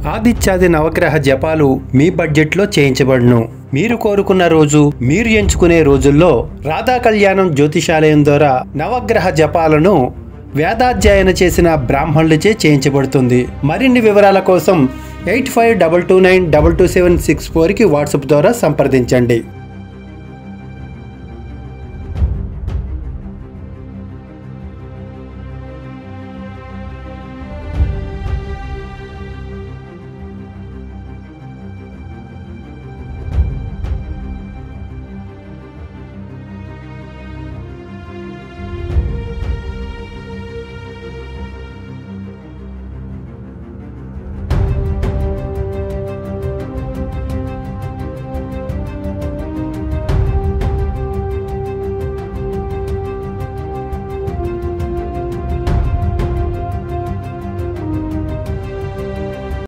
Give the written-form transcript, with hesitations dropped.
ఆదిత్యాది నవగ్రహ జపాలు మీ బడ్జెట్లో చేయించబడును. మీరు కోరుకున్న రోజు, మీరు ఎంచుకునే రోజుల్లో రాధా కళ్యాణం జ్యోతిషాలయం ద్వారా నవగ్రహ జపాలను వేదాధ్యయన చేసిన బ్రాహ్మణులచే చేయించబడుతుంది. మరిన్ని వివరాల కోసం 8522922764కి వాట్సాప్ ద్వారా సంప్రదించండి.